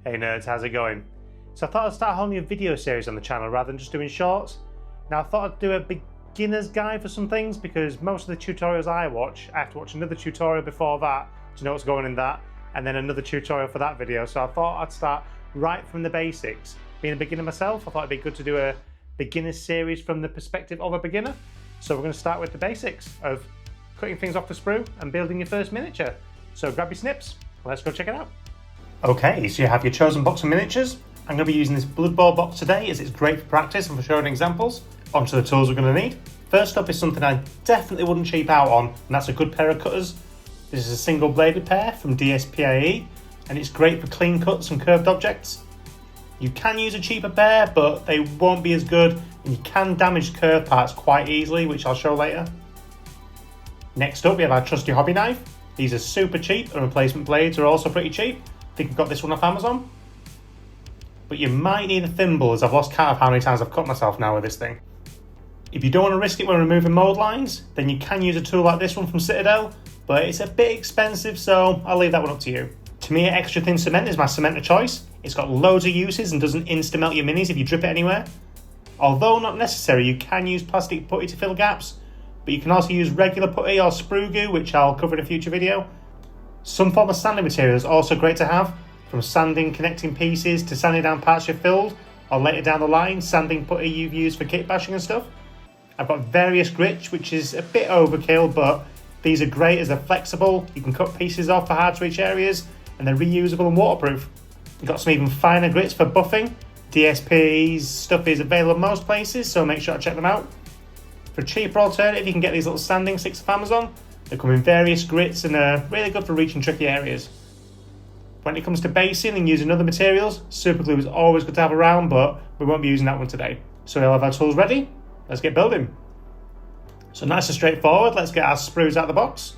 Hey nerds, how's it going? So I thought I'd start a whole new video series on the channel rather than just doing shorts. Now I thought I'd do a beginner's guide for some things because most of the tutorials I watch, I have to watch another tutorial before that to know what's going in that, and then another tutorial for that video. So I thought I'd start right from the basics. Being a beginner myself, I thought it'd be good to do a beginner's series from the perspective of a beginner. So we're going to start with the basics of cutting things off the sprue and building your first miniature. So grab your snips, let's go check it out. Okay, so you have your chosen box of miniatures. I'm going to be using this Blood Bowl box today as it's great for practice and for showing examples. Onto the tools we're going to need. First up is something I definitely wouldn't cheap out on, and that's a good pair of cutters. This is a single bladed pair from DSPAE, and it's great for clean cuts and curved objects. You can use a cheaper pair, but they won't be as good, and you can damage curved parts quite easily, which I'll show later. Next up we have our trusty hobby knife. These are super cheap, and replacement blades are also pretty cheap. I think I've got this one off Amazon. But you might need a thimble, as I've lost count of how many times I've cut myself now with this thing. If you don't want to risk it when removing mould lines, then you can use a tool like this one from Citadel, but it's a bit expensive, so I'll leave that one up to you. To me, extra thin cement is my cement of choice. It's got loads of uses and doesn't insta-melt your minis if you drip it anywhere. Although not necessary, you can use plastic putty to fill gaps, but you can also use regular putty or sprue goo, which I'll cover in a future video. Some form of sanding material is also great to have, from sanding connecting pieces to sanding down parts you've filled, or later down the line, sanding putty you've used for kit bashing and stuff. I've got various grits, which is a bit overkill, but these are great as they're flexible, you can cut pieces off for hard to reach areas, and they're reusable and waterproof. You've got some even finer grits for buffing. DSP's stuff is available in most places, so make sure to check them out. For a cheaper alternative, you can get these little sanding sticks off Amazon. They come in various grits and are really good for reaching tricky areas. When it comes to basing and using other materials, super glue is always good to have around, but we won't be using that one today. So we'll have our tools ready, let's get building. So nice and straightforward, let's get our sprues out of the box.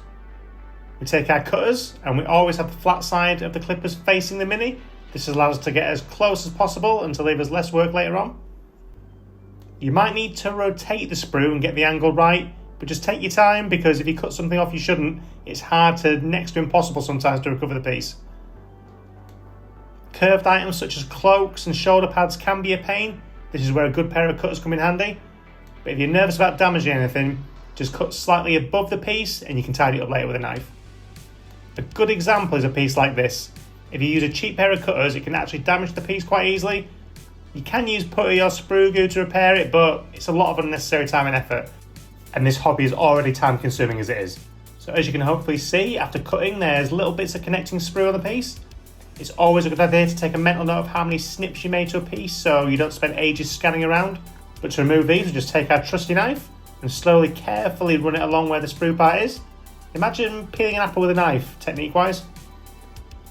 We take our cutters, and we always have the flat side of the clippers facing the mini. This allows us to get as close as possible and to leave us less work later on. You might need to rotate the sprue and get the angle right, but just take your time, because if you cut something off you shouldn't, it's hard to next to impossible sometimes to recover the piece. Curved items such as cloaks and shoulder pads can be a pain. This is where a good pair of cutters come in handy. But if you're nervous about damaging anything, just cut slightly above the piece and you can tidy it up later with a knife. A good example is a piece like this. If you use a cheap pair of cutters, it can actually damage the piece quite easily. You can use putty or sprue goo to repair it, but it's a lot of unnecessary time and effort. And this hobby is already time consuming as it is. So as you can hopefully see, after cutting there's little bits of connecting sprue on the piece. It's always a good idea to take a mental note of how many snips you made to a piece so you don't spend ages scanning around. But to remove these, we'll just take our trusty knife and slowly, carefully run it along where the sprue part is. Imagine peeling an apple with a knife, technique-wise.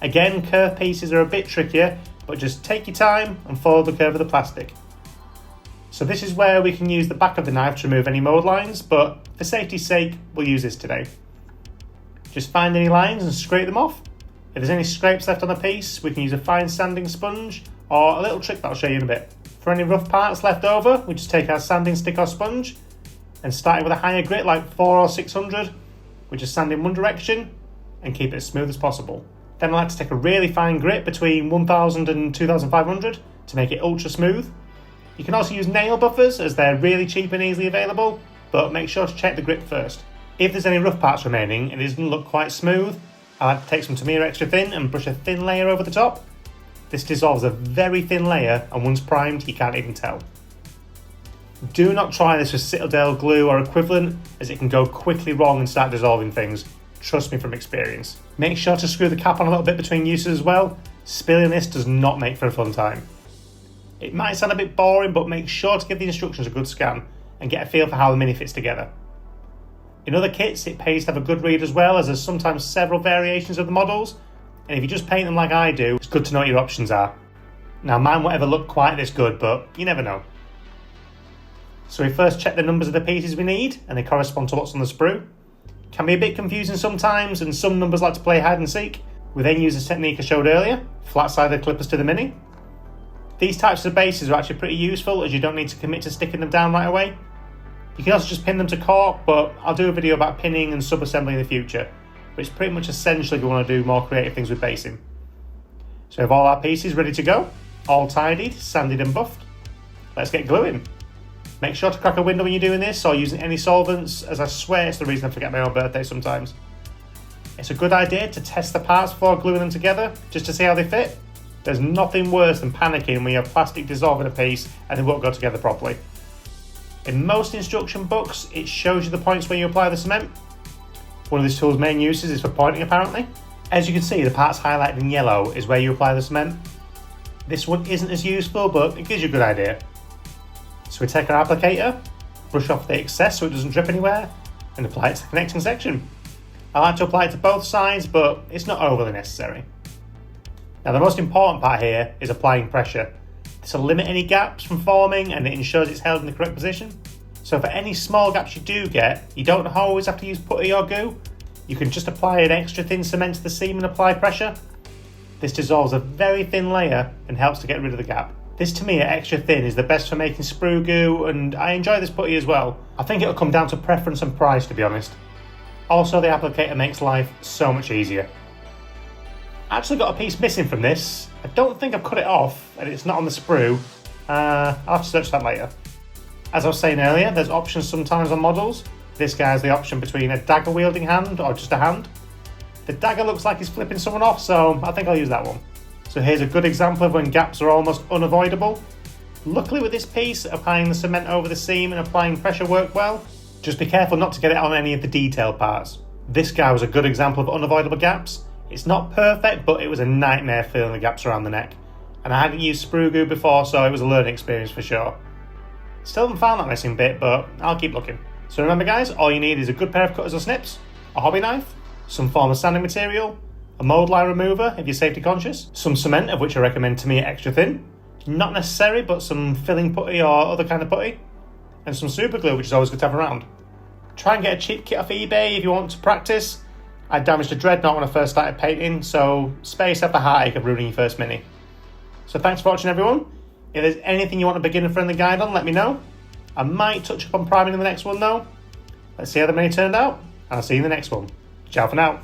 Again, curved pieces are a bit trickier, but just take your time and follow the curve of the plastic. So this is where we can use the back of the knife to remove any mould lines, but for safety's sake, we'll use this today. Just find any lines and scrape them off. If there's any scrapes left on the piece, we can use a fine sanding sponge, or a little trick that I'll show you in a bit. For any rough parts left over, we just take our sanding stick or sponge, and starting with a higher grit like 400 or 600, we just sand in one direction, and keep it as smooth as possible. Then I like to take a really fine grit between 1000 and 2500 to make it ultra smooth. You can also use nail buffers as they're really cheap and easily available, but make sure to check the grit first. If there's any rough parts remaining and it doesn't look quite smooth, I like to take some Tamiya Extra Thin and brush a thin layer over the top. This dissolves a very thin layer, and once primed you can't even tell. Do not try this with Citadel glue or equivalent, as it can go quickly wrong and start dissolving things. Trust me from experience. Make sure to screw the cap on a little bit between uses as well. Spilling this does not make for a fun time. It might sound a bit boring, but make sure to give the instructions a good scan and get a feel for how the mini fits together. In other kits, it pays to have a good read as well, as there's sometimes several variations of the models, and if you just paint them like I do, it's good to know what your options are. Now mine won't ever look quite this good, but you never know. So we first check the numbers of the pieces we need, and they correspond to what's on the sprue. Can be a bit confusing sometimes, and some numbers like to play hide and seek. We then use the technique I showed earlier, flat-sided clippers to the mini. These types of bases are actually pretty useful, as you don't need to commit to sticking them down right away. You can also just pin them to cork, but I'll do a video about pinning and sub-assembly in the future. But it's pretty much essential if you want to do more creative things with basing. So we have all our pieces ready to go, all tidied, sanded and buffed. Let's get gluing. Make sure to crack a window when you're doing this or using any solvents, as I swear it's the reason I forget my own birthday sometimes. It's a good idea to test the parts before gluing them together, just to see how they fit. There's nothing worse than panicking when you have plastic dissolving a piece and they won't go together properly. In most instruction books, it shows you the points where you apply the cement. One of this tool's main uses is for pointing apparently. As you can see, the parts highlighted in yellow is where you apply the cement. This one isn't as useful, but it gives you a good idea. So we take our applicator, brush off the excess so it doesn't drip anywhere, and apply it to the connecting section. I like to apply it to both sides, but it's not overly necessary. Now the most important part here is applying pressure. This will limit any gaps from forming and it ensures it's held in the correct position. So for any small gaps you do get, you don't always have to use putty or goo. You can just apply an extra thin cement to the seam and apply pressure. This dissolves a very thin layer and helps to get rid of the gap. This to me at extra thin is the best for making sprue goo, and I enjoy this putty as well. I think it'll come down to preference and price, to be honest. Also, the applicator makes life so much easier. I actually got a piece missing from this. I don't think I've cut it off and it's not on the sprue. I'll have to search that later. As I was saying earlier, there's options sometimes on models. This guy has the option between a dagger wielding hand or just a hand. The dagger looks like he's flipping someone off, so I think I'll use that one. So here's a good example of when gaps are almost unavoidable. Luckily with this piece, applying the cement over the seam and applying pressure worked well. Just be careful not to get it on any of the detailed parts. This guy was a good example of unavoidable gaps. It's not perfect, but it was a nightmare filling the gaps around the neck. And I hadn't used sprue goo before, so it was a learning experience for sure. Still haven't found that missing bit, but I'll keep looking. So remember guys, all you need is a good pair of cutters or snips, a hobby knife, some form of sanding material, a mould line remover if you're safety conscious, some cement, of which I recommend to me extra thin, not necessary but some filling putty or other kind of putty, and some super glue, which is always good to have around. Try and get a cheap kit off eBay if you want to practice. I damaged a dreadnought when I first started painting, so spare yourself the heartache of ruining your first mini. So thanks for watching everyone. If there's anything you want a beginner friendly guide on, let me know. I might touch up on priming in the next one though. Let's see how the mini turned out, and I'll see you in the next one. Ciao for now.